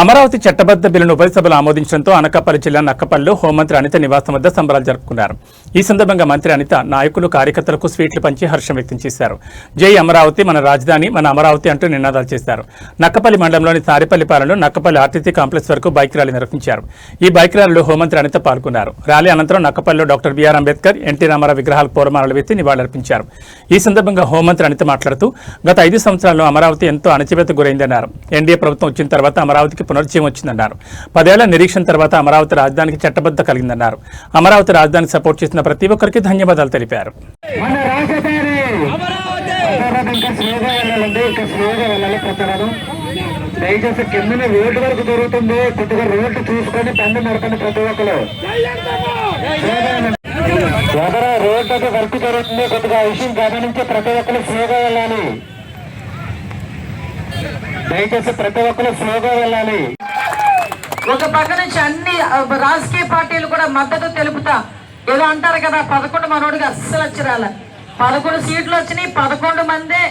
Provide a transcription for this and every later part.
అమరావతి చట్టబద్ద బిల్లును ఉభయ సభలు ఆమోదించడంతో అనకాపల్లి జిల్లా నక్కపల్లిలో హోంమంత్రి అనిత నివాసం వద్ద సంబరాలు జరుపుకున్నారు. ఈ సందర్భంగా మంత్రి అనిత నాయకులు కార్యకర్తలకు స్వీట్లు పంచి హర్షం వ్యక్తం చేశారు. జై అమరావతి, మన రాజధాని, మన అమరావతి అంటూ నినాదాలు చేశారు. నక్కపల్లి మండలంలోని తారేపల్లిపాలెంలో నక్కపల్లి ఆర్టీసీ కాంప్లెక్స్ వరకు బైక్ ర్యాలీ నిర్వహించారు. ఈ బైక్ ర్యాలీలో హోంమంత్రి అనిత పాల్గొన్నారు. ర్యాలీ అనంతరం నక్కపల్లిలో doctor BR Ambedkar, NT Rama Rao విగ్రహాలకు పూలమాలలు వేసి నివాళులర్పించారు. ఈ సందర్భంగా హోంమంత్రి అనిత మాట్లాడుతూ గత 5 సంవత్సరాల్లో అమరావతి ఎంతో అణచివేతకు గురైందన్నారు. ఎన్డీఏ ప్రభుత్వం వచ్చిన తర్వాత అమరావతికి పునర్జీవం వచ్చిందన్నారు. 10 ఏళ్ల నిరీక్షణ తర్వాత అమరావతి రాజధానికి చట్టబద్ధ కలిగిందన్నారు. అమరావతి రాజధానికి సపోర్ట్ చేసిన ప్రతి ఒక్కరికి ధన్యవాదాలు తెలిపారు. దయచేసి కింద రోడ్డు వరకు దొరుకుతుంది, కొద్దిగా రోడ్డు చూసుకొని తండ్రి నడకండి. ప్రతి ఒక్కరు రోడ్డు వర్క్ జరుగుతుంది, కొద్దిగా విషయం గమనించి ప్రతి ఒక్కరు స్లోగా వెళ్ళాలి. దయచేసి ప్రతి ఒక్కరు స్లోగా వెళ్ళాలి. ఒక పక్క నుంచి అన్ని రాజకీయ పార్టీలు కూడా మద్దతు తెలుపుతా. ఏదో అంటారు కదా, 11 మనోడికి అస్సలు వచ్చిరాల. 11 సీట్లు వచ్చినాయి, 11 మందే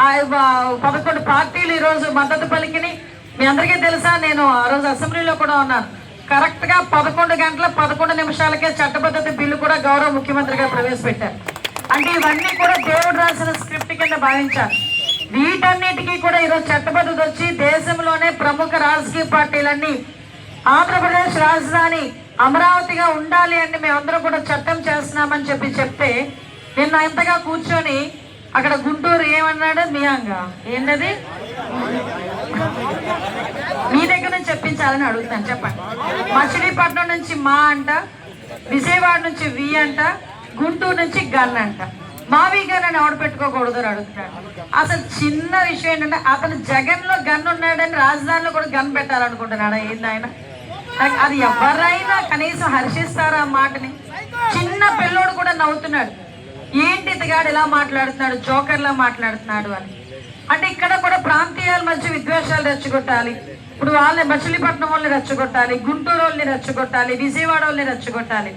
11 పార్టీలు ఈరోజు మద్దతు పలికినాయి. మీ అందరికీ తెలుసా, నేను ఆ రోజు అసెంబ్లీలో కూడా ఉన్నాను. కరెక్ట్ గా 11 గంటల 11 నిమిషాలకే చట్టబద్ధత బిల్లు కూడా గౌరవ ముఖ్యమంత్రి గారు ప్రవేశపెట్టారు. అంటే ఇవన్నీ కూడా దేవుడు రాసిన స్క్రిప్ట్ కింద భావించారు. వీటన్నిటికీ కూడా ఈరోజు చట్టబద్ధత వచ్చి దేశంలోనే ప్రముఖ రాజకీయ పార్టీలన్నీ ఆంధ్రప్రదేశ్ రాజధాని అమరావతిగా ఉండాలి అని మేమందరం కూడా చట్టం చేస్తున్నామని చెప్తే నిన్న ఇంతగా కూర్చొని అక్కడ గుంటూరు ఏమన్నాడు, మియాంగా ఏంటది మీ దగ్గర నుంచి చెప్పించాలని అడుగుతాను, చెప్పండి. మచిలీపట్నం నుంచి మా అంట, విజయవాడ నుంచి వి అంట, గుంటూరు నుంచి గన్ అంట. మావి గారు అని ఎవడు పెట్టుకోకూడదు అని అడుగుతున్నాడు. అసలు చిన్న విషయం ఏంటంటే అతను జగన్ లో గన్ ఉన్నాడని రాజధానిలో కూడా గన్ పెట్టాలనుకుంటున్నాడా ఏంది ఆయన? అది ఎవరైనా కనీసం హర్షిస్తారా ఆ మాటని? చిన్న పిల్లోడు కూడా నవ్వుతున్నాడు, ఏంటి ఇతగాడు ఇలా మాట్లాడుతున్నాడు, జోకర్లా మాట్లాడుతున్నాడు అని. అంటే ఇక్కడ కూడా ప్రాంతీయాల మధ్య విద్వేషాలు రెచ్చగొట్టాలి. ఇప్పుడు వాళ్ళని మచిలీపట్నం వాళ్ళని రెచ్చగొట్టాలి, గుంటూరు వాళ్ళని రెచ్చగొట్టాలి, విజయవాడ వాళ్ళని రెచ్చగొట్టాలి.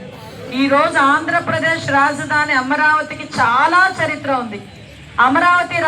ఈ రోజు ఆంధ్రప్రదేశ్ రాజధాని అమరావతికి చాలా చరిత్ర ఉంది. అమరావతి